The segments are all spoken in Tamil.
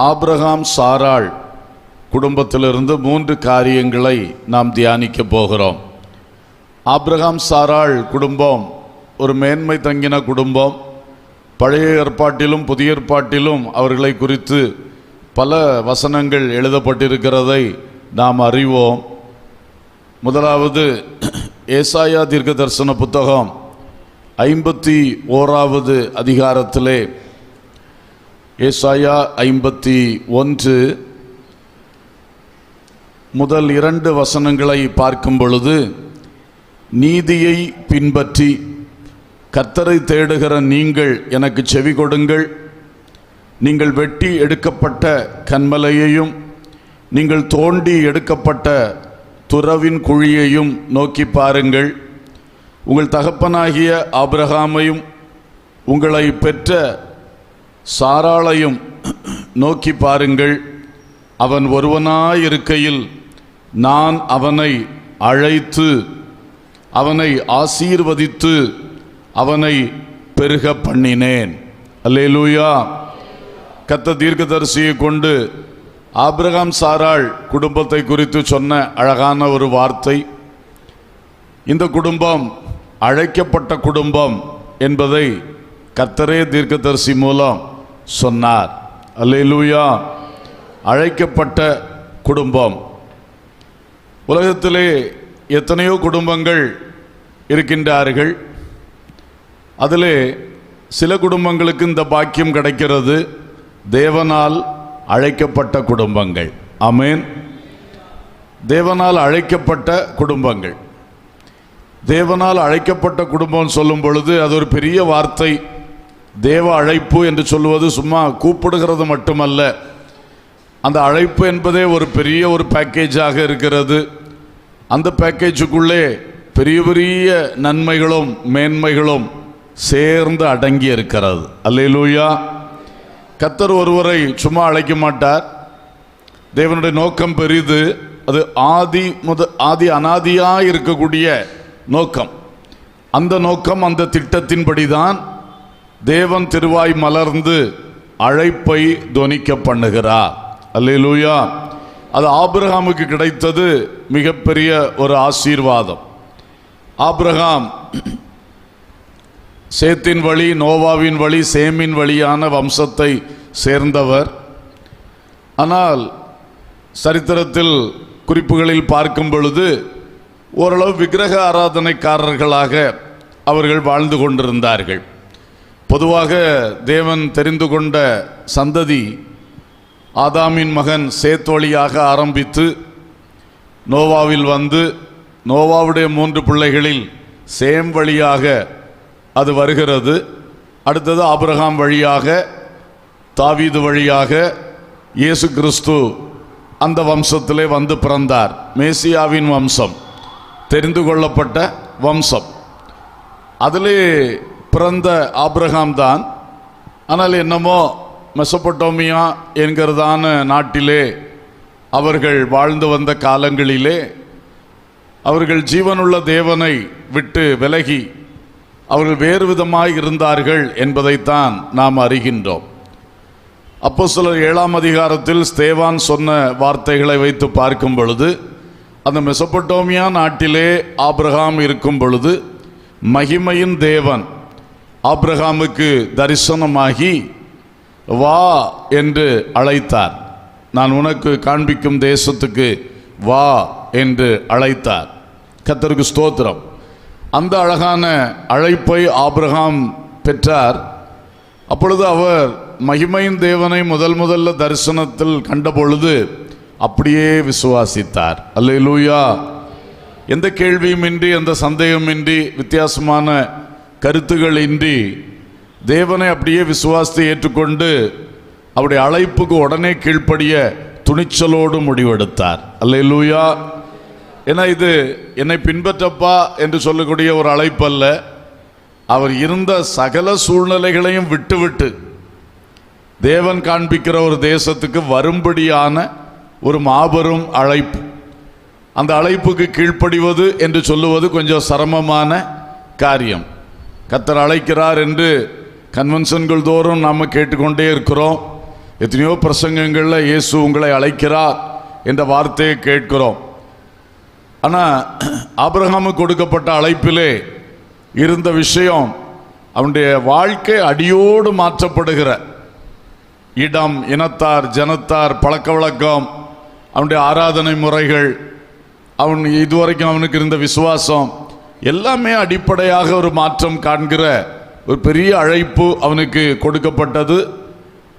ஆபிரகாம் சாராள் குடும்பத்திலிருந்து 3 காரியங்களை நாம் தியானிக்க போகிறோம். ஆபிரகாம் சாராள் குடும்பம் ஒரு மேன்மை தங்கின குடும்பம். பழைய ஏற்பாட்டிலும் புதிய ஏற்பாட்டிலும் அவர்களை குறித்து பல வசனங்கள் எழுதப்பட்டிருக்கிறதை நாம் அறிவோம். முதலாவது ஏசாயா தீர்க்க தரிசன புத்தகம் 51வது அதிகாரத்திலே ஏசாயா 51 முதல் 2 வசனங்களை பார்க்கும் பொழுது, நீதியை பின்பற்றி கர்த்தரை தேடுகிற நீங்கள் எனக்கு செவி கொடுங்கள். நீங்கள் வெட்டி எடுக்கப்பட்ட கன்மலையையும் நீங்கள் தோண்டி எடுக்கப்பட்ட துறவின் குழியையும் நோக்கி பாருங்கள். உங்கள் தகப்பனாகிய ஆபிரகாமையும் உங்களை பெற்ற சாராளையும் நோக்கி பாருங்கள். அவன் ஒருவனாயிருக்கையில் நான் அவனை அழைத்து அவனை ஆசீர்வதித்து அவனை பெருக பண்ணினேன். அல்லேலூயா. கர்த்தர் தீர்க்கதரிசியை கொண்டு ஆபிரகாம் சாராள் குடும்பத்தை குறித்து சொன்ன அழகான ஒரு வார்த்தை. இந்த குடும்பம் அழைக்கப்பட்ட குடும்பம் என்பதை கர்த்தரே தீர்க்கதரிசி மூலம் சொன்னார். அல்லேலூயா. அழைக்கப்பட்ட குடும்பம். உலகத்திலே எத்தனையோ குடும்பங்கள் இருக்கின்றார்கள். அதிலே சில குடும்பங்களுக்கு இந்த பாக்கியம் கிடைக்கிறது, தேவனால் அழைக்கப்பட்ட குடும்பங்கள். ஆமென். தேவனால் அழைக்கப்பட்ட குடும்பங்கள். தேவனால் அழைக்கப்பட்ட குடும்பம் சொல்லும் பொழுது அது ஒரு பெரிய வார்த்தை. தேவ அழைப்பு என்று சொல்லுவது சும்மா கூப்பிடுகிறது மட்டுமல்ல, அந்த அழைப்பு என்பதே ஒரு பெரிய ஒரு பேக்கேஜாக இருக்கிறது. அந்த பேக்கேஜுக்குள்ளே பெரிய பெரிய நன்மைகளும் மேன்மைகளும் சேர்ந்து அடங்கி இருக்கிறது. அல்லேலூயா. கர்த்தர் ஒருவரை சும்மா அழைக்க மாட்டார். தேவனுடைய நோக்கம் பெரிது. அது ஆதி அனாதியாக இருக்கக்கூடிய நோக்கம். அந்த நோக்கம், அந்த திட்டத்தின்படிதான் தேவன் திருவாய் மலர்ந்து அழைப்பை தொனிக்க பண்ணுகிறார். அல்லேலூயா. அது ஆபிரகாமுக்கு கிடைத்தது மிகப்பெரிய ஒரு ஆசீர்வாதம். ஆபிரகாம் சேத்தின் வழி, நோவாவின் வழி, சேமின் வழியான வம்சத்தை சேர்ந்தவர். ஆனால் சரித்திரத்தில் குறிப்புகளில் பார்க்கும் பொழுது ஓரளவு விக்கிரக ஆராதனைக்காரர்களாக அவர்கள் வாழ்ந்து கொண்டிருந்தார்கள். பொதுவாக தேவன் தெரிந்து கொண்ட சந்ததி ஆதாமின் மகன் சேத் வழியாக ஆரம்பித்து நோவாவில் வந்து நோவாவுடைய 3 பிள்ளைகளில் சேம் வழியாக அது வருகிறது. அடுத்தது ஆபிரகாம் வழியாக, தாவீது வழியாக இயேசு கிறிஸ்து அந்த வம்சத்திலே வந்து பிறந்தார். மேசியாவின் வம்சம், தெரிந்து கொள்ளப்பட்ட வம்சம். அதிலே பிறந்த ஆபிரகாம் தான். ஆனால் என்னமோ மெசொப்பொட்டோமியா என்கிறதான நாட்டிலே அவர்கள் வாழ்ந்து வந்த காலங்களிலே அவர்கள் ஜீவனுள்ள தேவனை விட்டு விலகி அவர்கள் வேறு விதமாய் இருந்தார்கள் என்பதைத்தான் நாம் அறிகின்றோம். அப்போஸ்தலர் 7ஆம் அதிகாரத்தில் ஸ்தேவான் சொன்ன வார்த்தைகளை வைத்து பார்க்கும் பொழுது, அந்த மெசொப்பொட்டோமியா நாட்டிலே ஆபிரகாம் இருக்கும் பொழுது மகிமையின் தேவன் ஆபிரகாமுக்கு தரிசனமாகி வா என்று அழைத்தார். நான் உனக்கு காண்பிக்கும் தேசத்துக்கு வா என்று அழைத்தார். கர்த்தருக்கு ஸ்தோத்திரம். அந்த அழகான அழைப்பை ஆபிரகாம் பெற்றார். அப்பொழுது அவர் மகிமையின் தேவனை முதல்ல தரிசனத்தில் கண்ட பொழுது அப்படியே விசுவாசித்தார். அல்லேலூயா. எந்த கேள்வியுமின்றி, எந்த சந்தேகமின்றி, வித்தியாசமான கருத்துகள் இன்றி தேவனை அப்படியே விசுவாசத்தை ஏற்றுக்கொண்டு அவருடைய அழைப்புக்கு உடனே கீழ்ப்படிய துணிச்சலோடு முடிவெடுத்தார். அல்லேலூயா. ஏன்னா இது என்னை பின்பற்றப்பா என்று சொல்லக்கூடிய ஒரு அழைப்பு அல்ல. அவர் இருந்த சகல சூழ்நிலைகளையும் விட்டுவிட்டு தேவன் காண்பிக்கிற ஒரு தேசத்துக்கு வரும்படியான ஒரு மாபெரும் அழைப்பு. அந்த அழைப்புக்கு கீழ்ப்படிவது என்று சொல்லுவது கொஞ்சம் சிரமமான காரியம். கர்த்தர் அழைக்கிறார் என்று கன்வென்ஷன்கள் தோறும் நாம் கேட்டுக்கொண்டே இருக்கிறோம். எத்தனையோ பிரசங்கங்களில் இயேசு உங்களை அழைக்கிறார் என்ற வார்த்தையை கேட்கிறோம். ஆனால் ஆபிரகாமுக்கு கொடுக்கப்பட்ட அழைப்பிலே இருந்த விஷயம், அவனுடைய வாழ்க்கை அடியோடு மாற்றப்படுகிற இடம், இனத்தார், ஜனத்தார், பழக்க வழக்கம், அவனுடைய ஆராதனை முறைகள், அவன் இதுவரைக்கும் அவனுக்கு இருந்த விசுவாசம் எல்லாமே அடிப்படையாக ஒரு மாற்றம் காண்கிற ஒரு பெரிய அழைப்பு அவனுக்கு கொடுக்கப்பட்டது.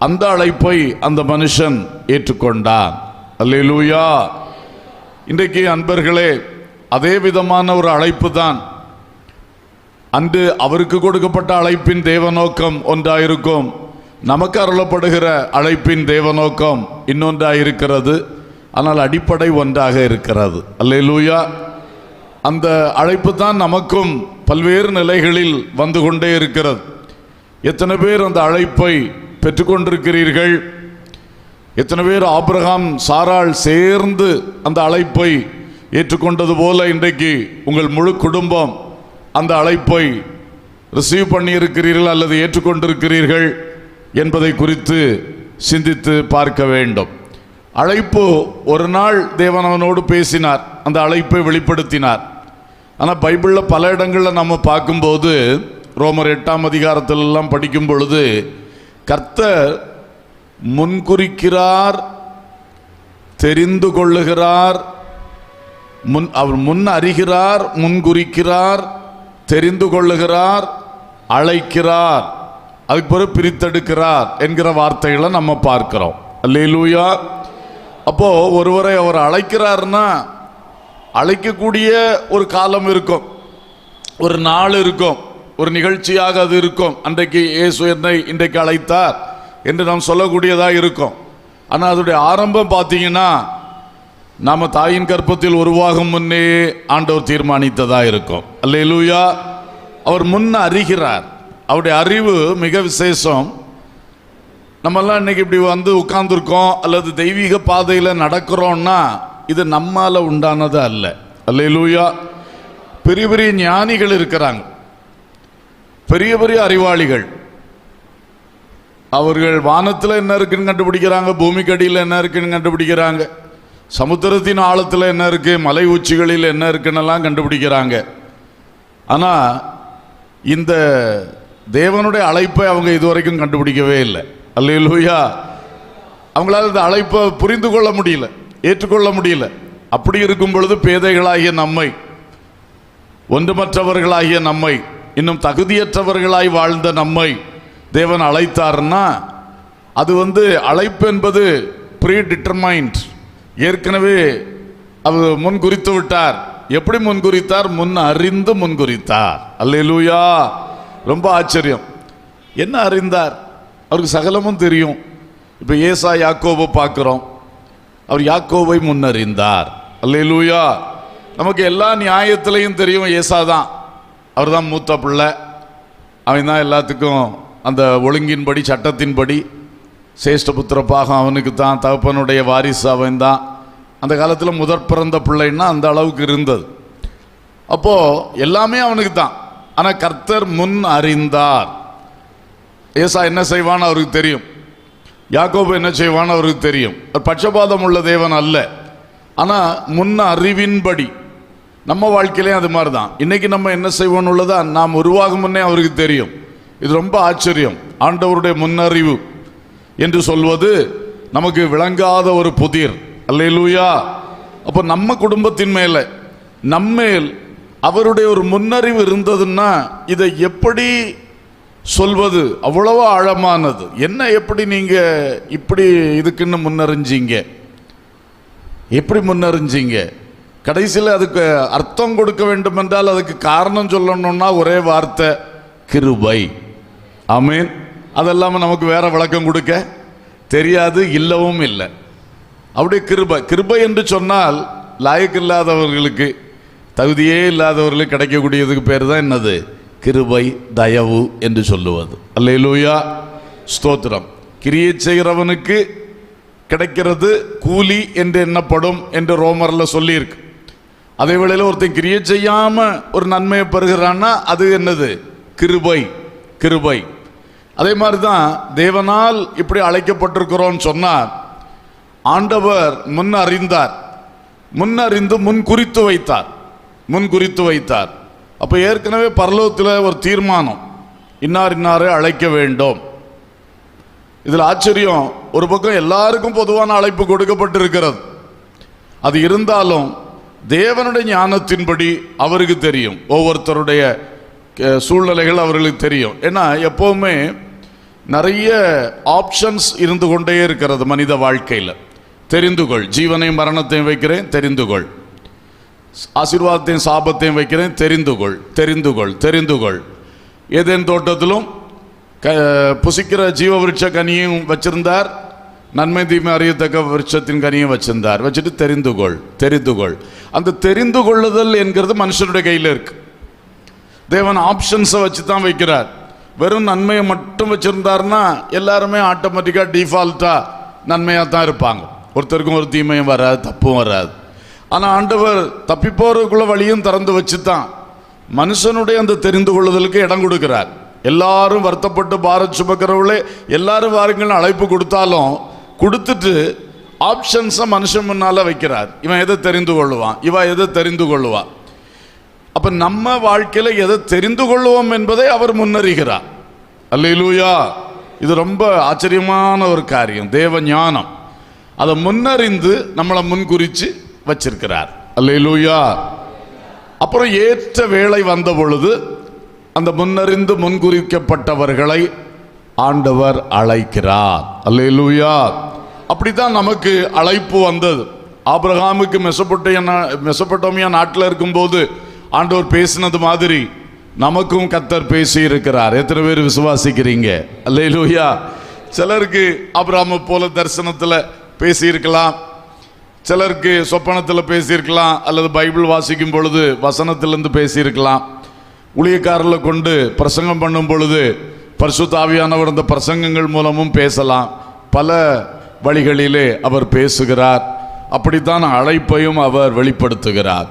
அந்த அழைப்பை அந்த மனுஷன் ஏற்றுக்கொண்டான். அல்லேலூயா. இன்றைக்கு அன்பர்களே, அதே விதமான ஒரு அழைப்பு தான். அன்று அவருக்கு கொடுக்கப்பட்ட அழைப்பின் தேவநோக்கம் ஒன்றாயிருக்கும், நமக்கு அருளப்படுகிற அழைப்பின் தேவநோக்கம் இன்னொன்றாயிருக்கிறது. ஆனால் அடிப்படை ஒன்றாக இருக்கிறது. அல்லேலூயா. அந்த அழைப்பு தான் நமக்கும் பல்வேறு நிலைகளில் வந்து கொண்டே இருக்கிறது. எத்தனை பேர் அந்த அழைப்பை பெற்றுக்கொண்டிருக்கிறீர்கள்? எத்தனை பேர் ஆபிரகாம் சாராள் சேர்ந்து அந்த அழைப்பை ஏற்றுக்கொண்டது போல இன்றைக்கு உங்கள் முழு குடும்பம் அந்த அழைப்பை ரிசீவ் பண்ணியிருக்கிறீர்கள் அல்லது ஏற்றுக்கொண்டிருக்கிறீர்கள் என்பதை குறித்து சிந்தித்து பார்க்க வேண்டும். அழைப்பு, ஒரு நாள் தேவன் அவனோடு பேசினார், அந்த அழைப்பை வெளிப்படுத்தினார். ஆனால் பைபிளில் பல இடங்களில் நம்ம பார்க்கும்போது, ரோமர் 8ஆம் அதிகாரத்திலெல்லாம் படிக்கும் பொழுது, கர்த்தர் முன்குறிக்கிறார், தெரிந்து கொள்ளுகிறார், அவர் முன் அறிகிறார், முன்குறிக்கிறார், தெரிந்து கொள்ளுகிறார், அழைக்கிறார், அதுக்கு பிறகு பிரித்தெடுக்கிறார் என்கிற வார்த்தைகளை நம்ம பார்க்கிறோம். அல்லேலூயா. அப்போ ஒருவரை அவர் அழைக்கிறார்னா அழைக்கக்கூடிய ஒரு காலம் இருக்கும், ஒரு நாள் இருக்கும், ஒரு நிகழ்ச்சியாக அது இருக்கும். அன்றைக்கு இயேசு என்னை இன்றைக்கு அழைத்தார் என்று நாம் சொல்லக்கூடியதாக இருக்கும். ஆனால் அதோடைய ஆரம்பம் பார்த்தீங்கன்னா, நாம் தாயின் கர்ப்பத்தில் உருவாகும் முன்னே ஆண்டவர் தீர்மானித்ததாக இருக்கும். அல்லேலூயா. அவர் முன்ன அறிகிறார். அவருடைய அறிவு மிக விசேஷம். நம்மெல்லாம் இன்னைக்கு இப்படி வந்து உட்கார்ந்துருக்கோம் அல்லது தெய்வீக பாதையில் நடக்கிறோம்னா இது நம்மால் உண்டானது அல்ல. அல்லேலூயா. பெரிய பெரிய ஞானிகள் இருக்கிறாங்க, பெரிய பெரிய அறிவாளிகள். அவர்கள் வானத்தில் என்ன இருக்குன்னு கண்டுபிடிக்கிறாங்க, பூமிக்கு அடியில் என்ன இருக்குன்னு கண்டுபிடிக்கிறாங்க, சமுத்திரத்தின் ஆழத்தில் என்ன இருக்கு, மலை உச்சிகளில் என்ன இருக்குன்னெல்லாம் கண்டுபிடிக்கிறாங்க. ஆனால் இந்த தேவனுடைய அழைப்பை அவங்க இதுவரைக்கும் கண்டுபிடிக்கவே இல்லை. அல்லேலூயா. அவங்களால இந்த அழைப்பை புரிந்து கொள்ள முடியல, ஏற்றுக்கொள்ள முடியல. அப்படி இருக்கும் பொழுது பேதைகளாகிய நம்மை, ஒன்றுமற்றவர்களாகிய நம்மை, இன்னும் தகுதியற்றவர்களாய் வாழ்ந்த நம்மை தேவன் அழைத்தார்னா அது அழைப்பு என்பது ப்ரீ டிட்டர்மைன்ட், ஏற்கனவே அவர் முன் குறித்து விட்டார். எப்படி முன் குறித்தார்? முன் அறிந்து முன் குறித்தார். அல்லேலூயா. ரொம்ப ஆச்சரியம். என்ன அறிந்தார்? அவருக்கு சகலமும் தெரியும். இப்போ ஏசா யாக்கோபை பார்க்குறோம், அவர் யாக்கோபை முன்னறிந்தார். அல்லேலூயா. நமக்கு எல்லா நியாயத்திலையும் தெரியும் ஏசா தான், அவர் தான் மூத்த பிள்ளை, அவன் தான் எல்லாத்துக்கும் அந்த ஒழுங்கின்படி சட்டத்தின்படி சேஷ்டபுத்திர பாகம் அவனுக்கு தான், தகப்பனுடைய வாரிசு அவன் தான். அந்த காலத்தில் முதற் பிறந்த பிள்ளைன்னா அந்த அளவுக்கு இருந்தது. அப்போது எல்லாமே அவனுக்கு தான். ஆனால் கர்த்தர் முன் அறிந்தார். ஏசா என்ன செய்வான்னு அவருக்கு தெரியும், யாக்கோபு என்ன செய்வான்னு அவருக்கு தெரியும். பட்சபாதம் உள்ள தேவன் அல்ல. ஆனால் முன் அறிவின்படி நம்ம வாழ்க்கையிலேயும் அது மாதிரி தான். இன்றைக்கி நம்ம என்ன செய்வோன்னு உள்ளதா நாம் உருவாகும் முன்னே அவருக்கு தெரியும். இது ரொம்ப ஆச்சரியம். ஆண்டவருடைய முன்னறிவு என்று சொல்வது நமக்கு விளங்காத ஒரு புதிர். அல்லேலூயா. அப்போ நம்ம குடும்பத்தின் மேலே நம்மேல் அவருடைய ஒரு முன்னறிவு இருந்ததுன்னா இதை எப்படி சொல்வது? அவ்வளவு ஆழமானது. என்ன, எப்படி நீங்கள் இப்படி இதுக்குன்னு முன்னறிஞ்சிங்க? எப்படி முன்னறிஞ்சிங்க? கடைசியில் அதுக்கு அர்த்தம் கொடுக்க வேண்டும் என்றால் அதுக்கு காரணம் சொல்லணும்னா ஒரே வார்த்தை, கிருபை. ஆமீன். அதெல்லாம நமக்கு வேற விளக்கம் கொடுக்க தெரியாது, இல்லவும் இல்லை. அப்படியே கிருபை. கிருபை என்று சொன்னால் லாயக்கு இல்லாதவர்களுக்கு, தகுதியே இல்லாதவர்களுக்கு கிடைக்கக்கூடியதுக்கு பேர் தான் என்னது? கிருபை, தயவு என்று சொல்லுவது. அல்லேலூயா. ஸ்தோத்திரம். கிரியை செய்கிறவனுக்கு கிடைக்கிறது கூலி என்று எண்ணப்படும் என்று ரோமரில் சொல்லியிருக்கு. அதே வேளையில் ஒருத்தன் கிரியை செய்யாமல் ஒரு நன்மையை பெறுகிறான்னா அது என்னது? கிருபை. கிருபை. அதே மாதிரி தான் தேவனால் இப்படி அழைக்கப்பட்டிருக்கிறோம் சொன்னார். ஆண்டவர் முன்னறிந்து முன் குறித்து வைத்தார். அப்போ ஏற்கனவே பரலோகத்தில் ஒரு தீர்மானம், இன்னாரை அழைக்க வேண்டும். இதில் ஆச்சரியம், ஒரு பக்கம் எல்லாருக்கும் பொதுவான அழைப்பு கொடுக்கப்பட்டிருக்கிறது. அது இருந்தாலும் தேவனுடைய ஞானத்தின்படி அவருக்கு தெரியும், ஒவ்வொருத்தருடைய சூழ்நிலைகள் அவர்களுக்கு தெரியும். ஏன்னா எப்போவுமே நிறைய ஆப்ஷன்ஸ் இருந்து கொண்டே இருக்கிறது மனித வாழ்க்கையில். தெரிந்துகொள், ஜீவனையும் மரணத்தையும் வைக்கிறேன், தெரிந்துகொள். ஆசீர்வாதத்தையும் சாபத்தையும் வைக்கிறேன், தெரிந்துகொள். ஏதேன் தோட்டத்திலும் புசிக்கிற ஜீவ விருட்ச கனியும் வச்சிருந்தார், நன்மை தீமை அறியத்தக்க விருட்சத்தின் கனியும் வச்சிட்டு தெரிந்துகொள். அந்த தெரிந்து கொள்ளுதல் என்கிறது மனுஷனுடைய கையில் இருக்கு. தேவன் ஆப்ஷன்ஸை வச்சு தான் வைக்கிறார். வெறும் நன்மையை மட்டும் வச்சிருந்தாருன்னா எல்லாருமே ஆட்டோமேட்டிக்காக டிஃபால்ட்டாக நன்மையாக தான் இருப்பாங்க. ஒருத்தருக்கும் ஒரு தீமையும் வராது, தப்பும் வராது. ஆனால் ஆண்டவர் தப்பி போறதுக்குள்ள வழியும் திறந்து வச்சு தான் மனுஷனுடைய அந்த தெரிந்து கொள்ளுதலுக்கு இடம் கொடுக்கிறார். எல்லாரும் வருத்தப்பட்டு பாரத் சுமக்கிறவர்களே எல்லாரும் வாருங்கள்னு அழைப்பு கொடுத்துட்டு ஆப்ஷன்ஸை மனுஷன் முன்னால் வைக்கிறார். இவன் எதை தெரிந்து கொள்ளுவான், இவன் எதை தெரிந்து கொள்ளுவான். அப்போ நம்ம வாழ்க்கையில் எதை தெரிந்து கொள்வோம் என்பதை அவர் முன்னறிகிறார். அல்லேலூயா. இது ரொம்ப ஆச்சரியமான ஒரு காரியம். தேவ ஞானம் அதை முன்னறிந்து நம்மளை முன்குறித்து வச்சிருக்கிறார். அல்லேலூயா. அப்புறம் ஏற்ற வேளை வந்த பொழுது அந்த முன்னறிந்து முன்குறிக்கப்பட்டவர்களை ஆண்டவர் அழைக்கிறார். அல்லேலூயா. அப்படித்தான் நமக்கு அழைப்பு வந்தது. ஆபிரகாமுக்கு மெசொப்பொட்டேமியா நாட்டில் இருக்கும்போது ஆண்டவர் பேசினது மாதிரி நமக்கும் கர்த்தர் பேசி இருக்கிறார். எத்தனை பேர் விசுவாசிக்கிறீங்க? அல்லேலூயா. சிலருக்கு ஆபிரகாமை போல தரிசனத்தில் பேசியிருக்கலாம், சிலருக்கு சொப்பனத்தில் பேசியிருக்கலாம், அல்லது பைபிள் வாசிக்கும் பொழுது வசனத்திலிருந்து பேசியிருக்கலாம். ஊழியக்காரர்களை கொண்டு பிரசங்கம் பண்ணும் பொழுது பரிசுத்த ஆவியானவர் அந்த பிரசங்கங்கள் மூலமும் பேசலாம். பல வழிகளிலே அவர் பேசுகிறார். அப்படித்தான் அழைப்பையும் அவர் வெளிப்படுத்துகிறார்.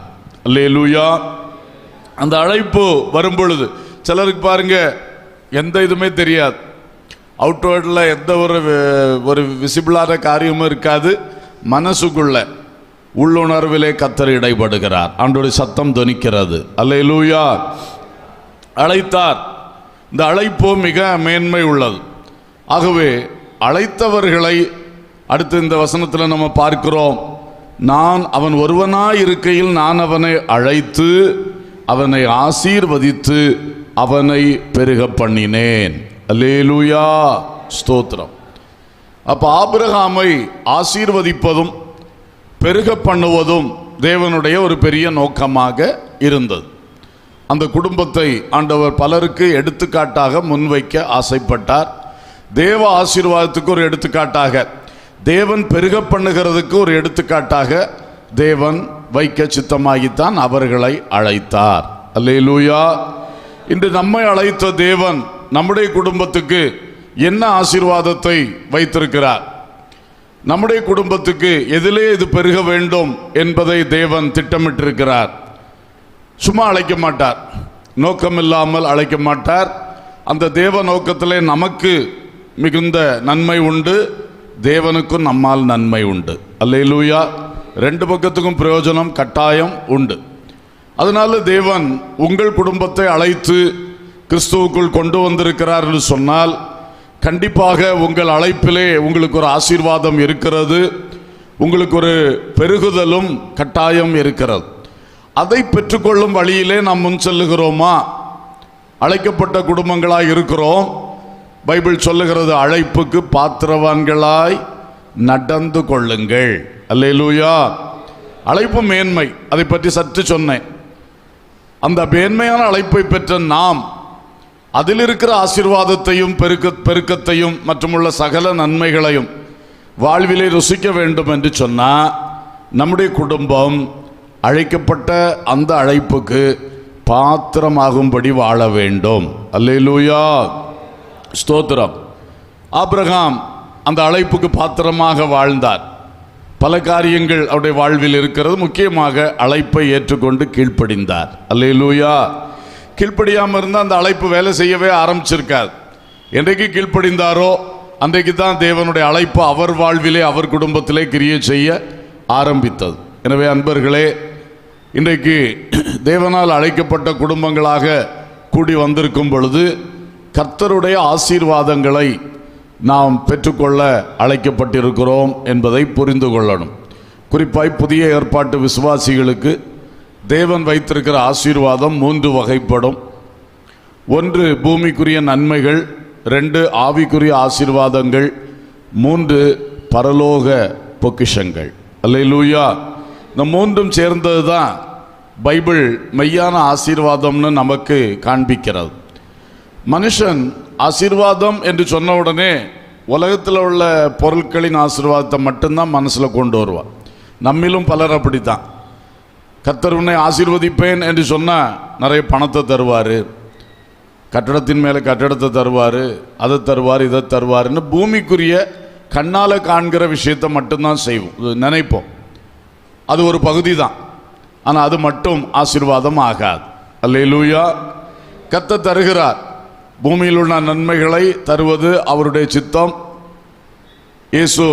அல்லேலூயா. அந்த அழைப்பு வரும் பொழுது சிலருக்கு பாருங்க, எந்த இதுவுமே தெரியாது, அவுட்வேர்டில் எந்த ஒரு விசிபிளான காரியமும் இருக்காது. மனசுக்குள்ள உள்ளுணர்விலே கர்த்தர் இடைப்படுகிறார், ஆண்டவருடைய சத்தம் தொனிக்கிறது. அல்லேலூயா. அழைத்தார். இந்த அழைப்பு மிக மேன்மை உள்ளது. ஆகவே அழைத்தவர்களை அடுத்து இந்த வசனத்தில் நம்ம பார்க்கிறோம். நான் அவன் ஒருவனாய் இருக்கையில் நான் அவனை அழைத்து அவனை ஆசீர்வதித்து அவனை பெருக பண்ணினேன். அல்லேலூயா. ஸ்தோத்திரம். அப்போ ஆபிரகாமை ஆசீர்வதிப்பதும் பெருக பண்ணுவதும் தேவனுடைய ஒரு பெரிய நோக்கமாக இருந்தது. அந்த குடும்பத்தை ஆண்டவர் பலருக்கு எடுத்துக்காட்டாக முன்வைக்க ஆசைப்பட்டார். தேவ ஆசீர்வாதத்துக்கு ஒரு எடுத்துக்காட்டாக, தேவன் பெருக பண்ணுகிறதுக்கு ஒரு எடுத்துக்காட்டாக தேவன் வைக்க சித்தமாகித்தான் அவர்களை அழைத்தார். அல்லேலூயா. இன்று நம்மை அழைத்த தேவன் நம்முடைய குடும்பத்துக்கு என்ன ஆசீர்வாதத்தை வைத்திருக்கிறார், நம்முடைய குடும்பத்துக்கு எதிலே இது பெருக வேண்டும் என்பதை தேவன் திட்டமிட்டிருக்கிறார். சும்மா அழைக்க மாட்டார், நோக்கமில்லாமல் அழைக்க மாட்டார். அந்த தேவ நோக்கத்திலே நமக்கு மிகுந்த நன்மை உண்டு, தேவனுக்கும் நம்மால் நன்மை உண்டு. அல்லேலூயா. ரெண்டு பக்கத்துக்கும் பிரயோஜனம் கட்டாயம் உண்டு. அதனால தேவன் உங்கள் குடும்பத்தை அழைத்து கிறிஸ்துவுக்குள் கொண்டு வந்திருக்கிறார் என்று சொன்னால் கண்டிப்பாக உங்கள் அழைப்பிலே உங்களுக்கு ஒரு ஆசீர்வாதம் இருக்கிறது, உங்களுக்கு ஒரு பெருகுதலும் கட்டாயம் இருக்கிறது. அதை பெற்றுக்கொள்ளும் வழியிலே நாம் முன் செல்லுகிறோமா? அழைக்கப்பட்ட குடும்பங்களாய் இருக்கிறோம். பைபிள் சொல்லுகிறது, அழைப்புக்கு பாத்திரவான்களாய் நடந்து கொள்ளுங்கள். அல்லேலூயா. அழைப்பு மேன்மை, அதை பற்றி சற்று சொன்னேன். அந்த மேன்மையான அழைப்பை பெற்ற நாம் அதில் இருக்கிற ஆசீர்வாதத்தையும் பெருக்கத்தையும் மற்றும் உள்ள சகல நன்மைகளையும் வாழ்விலே ருசிக்க வேண்டும் என்று சொன்னால் நம்முடைய குடும்பம் அழைக்கப்பட்ட அந்த அழைப்புக்கு பாத்திரமாகும்படி வாழ வேண்டும். அல்லேலூயா. ஸ்தோத்திரம். ஆபிரகாம் அந்த அழைப்புக்கு பாத்திரமாக வாழ்ந்தார். பல காரியங்கள் அவருடைய வாழ்வில் இருக்கிறது. முக்கியமாக அழைப்பை ஏற்றுக்கொண்டு கீழ்ப்படிந்தார். அல்லேலூயா. கீழ்ப்படியாமல் இருந்தால் அந்த அழைப்பு வேலை செய்யவே ஆரம்பிச்சிருக்காது. என்றைக்கு கீழ்ப்படிந்தாரோ அன்றைக்கு தான் தேவனுடைய அழைப்பு அவர் வாழ்விலே அவர் குடும்பத்திலே கிரியை செய்ய ஆரம்பித்தது. எனவே அன்பர்களே, இன்றைக்கு தேவனால் அழைக்கப்பட்ட குடும்பங்களாக கூடி வந்திருக்கும் பொழுது கர்த்தருடைய ஆசீர்வாதங்களை நாம் பெற்றுக்கொள்ள அழைக்கப்பட்டிருக்கிறோம் என்பதை புரிந்து கொள்ளணும். குறிப்பாய் புதிய ஏற்பாட்டு விசுவாசிகளுக்கு தேவன் வைத்திருக்கிற ஆசீர்வாதம் 3 வகைப்படும். 1 பூமிக்குரிய நன்மைகள், 2 ஆவிக்குரிய ஆசீர்வாதங்கள், 3 பரலோக பொக்கிஷங்கள். அல்லேலூயா. இந்த 3ம் சேர்ந்தது தான் பைபிள் மெய்யான ஆசீர்வாதம்னு நமக்கு காண்பிக்கிறது. மனுஷன் ஆசீர்வாதம் என்று சொன்ன உடனே உலகத்தில் உள்ள பொருட்களின் ஆசீர்வாதத்தை மட்டும்தான் மனசில் கொண்டு வருவான். நம்மிலும் பலர் அப்படித்தான். கர்த்தர் உன்னை ஆசீர்வதிப்பேன் என்று சொன்னால் நிறைய பணத்தை தருவார், கட்டடத்தின் மேலே கட்டடத்தை தருவார், அதை தருவார், இதை தருவார்னு பூமிக்குரிய கண்ணால் காண்கிற விஷயத்தை மட்டும்தான் செய்வோம், நினைப்போம். அது ஒரு பகுதி தான். ஆனால் அது மட்டும் ஆசீர்வாதம் ஆகாது. அல்லேலூயா. கர்த்தர் தருகிறார். பூமியில் உள்ள நன்மைகளை தருவது அவருடைய சித்தம். இயேசு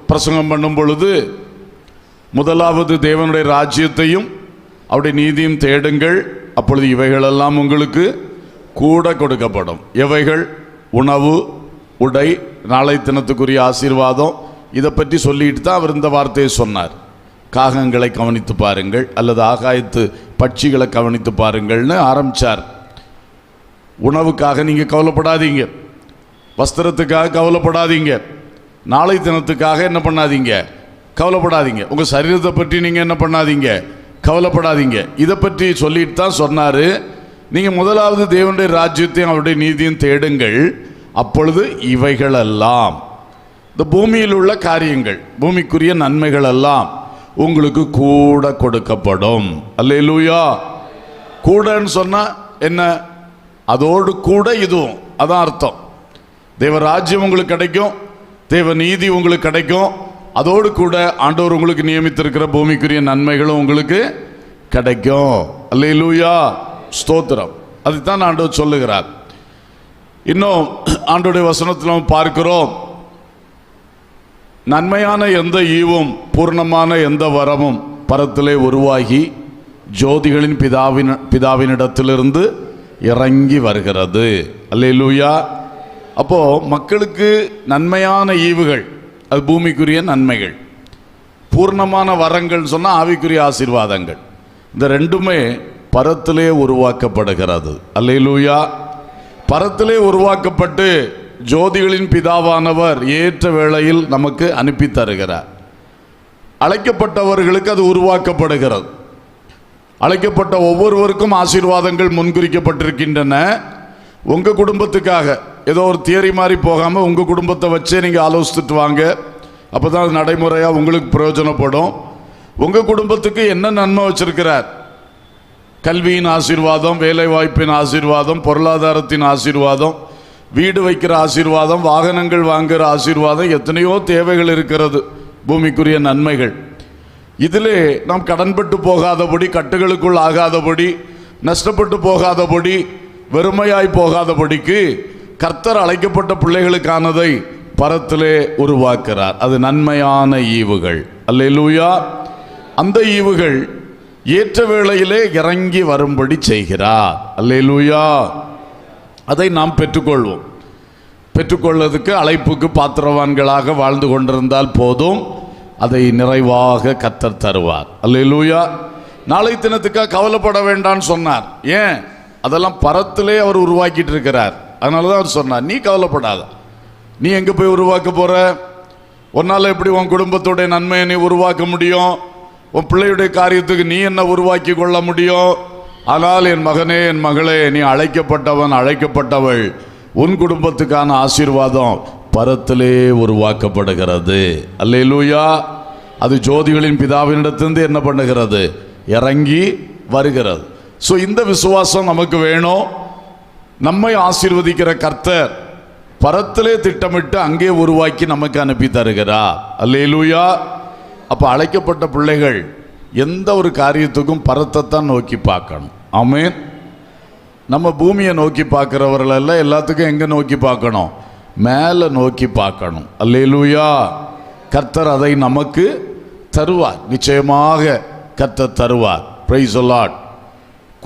பிரசங்கம் பண்ணும் பொழுது முதலாவது தேவனுடைய ராஜ்யத்தையும் அவருடைய நீதியும் தேடுங்கள், அப்பொழுது இவைகளெல்லாம் உங்களுக்கு கூட கொடுக்கப்படும். எவைகள்? உணவு, உடை, நாளை தினத்துக்குரிய ஆசீர்வாதம். இதை பற்றி சொல்லிட்டு தான் அவர் இந்த வார்த்தையை சொன்னார். காகங்களை கவனித்து பாருங்கள், அல்லது ஆகாயத்து பட்சிகளை கவனித்து பாருங்கள்னு ஆரம்பித்தார். உணவுக்காக நீங்கள் கவலைப்படாதீங்க, வஸ்திரத்துக்காக கவலைப்படாதீங்க, நாளை தினத்துக்காக என்ன பண்ணாதீங்க, கவலைப்படாதீங்க. உங்கள் சரீரத்தை பற்றி நீங்கள் என்ன பண்ணாதீங்க, கவலைப்படாதீங்க. இதை பற்றி சொல்லிட்டு தான் சொன்னார், நீங்கள் முதலாவது தேவனுடைய ராஜ்யத்தையும் அவருடைய நீதியும் தேடுங்கள், அப்பொழுது இவைகளெல்லாம், இந்த பூமியில் உள்ள காரியங்கள், பூமிக்குரிய நன்மைகள் எல்லாம் உங்களுக்கு கூட கொடுக்கப்படும். அல்லேலூயா. கூடன்னு சொன்னால் என்ன? அதோடு கூட இதுவும், அதான் அர்த்தம். தேவ ராஜ்யம் உங்களுக்கு கிடைக்கும், தேவ நீதி உங்களுக்கு கிடைக்கும், அதோடு கூட ஆண்டவர் உங்களுக்கு நியமித்திருக்கிற பூமிக்குரிய நன்மைகளும் உங்களுக்கு கிடைக்கும். அல்லேலூயா. ஸ்தோத்திரம். அதுதான் ஆண்டவர் சொல்லுகிறார். இன்னும் ஆண்டவருடைய வசனத்தில் பார்க்கிறோம், நன்மையான எந்த ஈவும் பூர்ணமான எந்த வரமும் பரத்திலே உருவாகி ஜோதிகளின் பிதாவினிடத்திலிருந்து இறங்கி வருகிறது. அல்லேலூயா. அப்போ மக்களுக்கு நன்மையான ஈவுகள், அது பூமிக்குரிய நன்மைகள். பூர்ணமான வரங்கள் சொன்னால் ஆவிக்குரிய ஆசீர்வாதங்கள். இந்த ரெண்டுமே பரத்திலே உருவாக்கப்படுகிறது. அல்லேலூயா. பரத்திலே உருவாக்கப்பட்டு ஜோதிகளின் பிதாவானவர் ஏற்ற வேளையில் நமக்கு அனுப்பி தருகிறார். அழைக்கப்பட்டவர்களுக்கு அது உருவாக்கப்படுகிறது. அழைக்கப்பட்ட ஒவ்வொருவருக்கும் ஆசீர்வாதங்கள் முன்குறிக்கப்பட்டிருக்கின்றன. உங்கள் குடும்பத்துக்காக ஏதோ ஒரு தியரி மாதிரி போகாமல் உங்கள் குடும்பத்தை வச்சே நீங்கள் ஆலோசித்துட்டு வாங்க. அப்போ தான் அது நடைமுறையாக உங்களுக்கு பிரயோஜனப்படும். உங்கள் குடும்பத்துக்கு என்ன நன்மை வச்சிருக்கிறார்? கல்வியின் ஆசீர்வாதம், வேலை வாய்ப்பின் ஆசீர்வாதம், பொருளாதாரத்தின் ஆசீர்வாதம், வீடு வைக்கிற ஆசீர்வாதம், வாகனங்கள் வாங்குகிற ஆசீர்வாதம், எத்தனையோ தேவைகள் இருக்கிறது, பூமிக்குரிய நன்மைகள். இதிலே நாம் கடன்பட்டு போகாதபடி, கட்டுகளுக்குள் ஆகாதபடி, நஷ்டப்பட்டு போகாதபடி, வெறுமையாய் போகாதபடிக்கு கர்த்தர் அழைக்கப்பட்ட பிள்ளைகளுக்கானதை பரத்திலே உருவாக்குறார். அது நன்மையான ஈவுகள். அல்லேலூயா. அந்த ஈவுகள் ஏற்ற வேளையிலே இறங்கி வரும்படி செய்கிறார். அல்லேலூயா. அதை நாம் பெற்றுக்கொள்வோம். பெற்றுக்கொள்வதற்கு அழைப்புக்கு பாத்திரவான்களாக வாழ்ந்து கொண்டிருந்தால் போதும், அதை நிறைவாக கர்த்தர் தருவார். அல்லேலூயா. நாளை தினத்துக்காக கவலைப்பட வேண்டாம்னு சொன்னார். ஏன்? அதெல்லாம் பரத்திலே அவர் உருவாக்கிட்டு இருக்கிறார். அதனால தான் அவர் சொன்னார், நீ கவலைப்படாத. நீ எங்கே போய் உருவாக்க போகிற? உன்னால் எப்படி உன் குடும்பத்துடைய நன்மையை நீ உருவாக்க முடியும்? உன் பிள்ளையுடைய காரியத்துக்கு நீ என்ன உருவாக்கி கொள்ள முடியும்? ஆனால் என் மகனே, என் மகளே, நீ அழைக்கப்பட்டவன், அழைக்கப்பட்டவள். உன் குடும்பத்துக்கான ஆசீர்வாதம் பரத்திலே உருவாக்கப்படுகிறது. அல்லேலூயா. அது ஜோதிகளின் பிதாவினிடத்திலிருந்து என்ன பண்ணுகிறது? இறங்கி வருகிறது. ஸோ இந்த விசுவாசம் நமக்கு வேணும். நம்மை ஆசீர்வதிக்கிற கர்த்தர் பரத்திலே திட்டமிட்டு அங்கே உருவாக்கி நமக்கு அனுப்பி தருகிறார். அல்லேலூயா. அப்போ அழைக்கப்பட்ட பிள்ளைகள் எந்த ஒரு காரியத்துக்கும் பரத்தைத்தான் நோக்கி பார்க்கணும். ஆமென். நம்ம பூமியை நோக்கி பார்க்கிறவர்கள் எல்லாம் எல்லாத்துக்கும் எங்கே நோக்கி பார்க்கணும்? மேலே நோக்கி பார்க்கணும். அல்லேலூயா. கர்த்தர் அதை நமக்கு தருவார், நிச்சயமாக கர்த்தர் தருவார். Praise the Lord.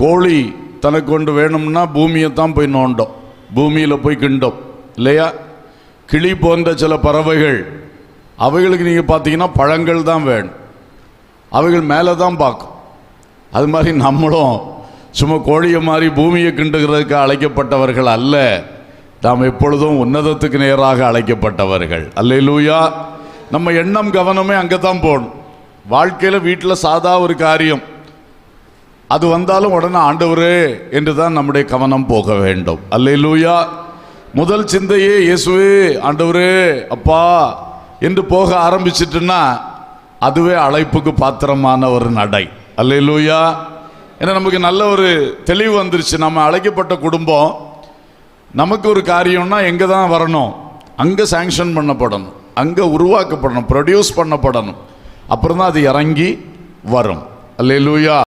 கோழி தனக்கு கொண்டு வேணும்னா பூமியை தான் போய் நோண்டும், பூமியில் போய் கிண்டும் இல்லையா? கிளி போன்ற சில பறவைகள், அவைகளுக்கு நீங்கள் பார்த்தீங்கன்னா பழங்கள் தான் வேணும், அவைகள் மேலே தான் பார்க்கும். அது மாதிரி நம்மளும் சும்மா கோழியை மாதிரி பூமியை கிண்டுகிறதுக்கு அழைக்கப்பட்டவர்கள் அல்ல, நாம் எப்பொழுதும் உன்னதத்துக்கு நேராக அழைக்கப்பட்டவர்கள். அல்லேலூயா. நம்ம எண்ணம் கவனமே அங்கே தான் போகணும். வாழ்க்கையில் வீட்டில் சாதா ஒரு காரியம் அது வந்தாலும் உடனே ஆண்டவரே என்று தான் நம்முடைய கவனம் போக வேண்டும். அல்லேலூயா. முதல் சிந்தையே இயேசுவே, ஆண்டவரே, அப்பா என்று போக ஆரம்பிச்சிட்டுன்னா அதுவே அழைப்புக்கு பாத்திரமான ஒரு நடை. அல்லேலூயா. ஏன்னா நமக்கு நல்ல ஒரு தெளிவு வந்துருச்சு. நம்ம அழைக்கப்பட்ட குடும்பம், நமக்கு ஒரு காரியம்னா எங்கே தான் வரணும்? அங்கே சாங்ஷன் பண்ணப்படணும், அங்கே உருவாக்கப்படணும், ப்ரொடியூஸ் பண்ணப்படணும், அப்புறம் தான் அது இறங்கி வரும். அல்லேலூயா.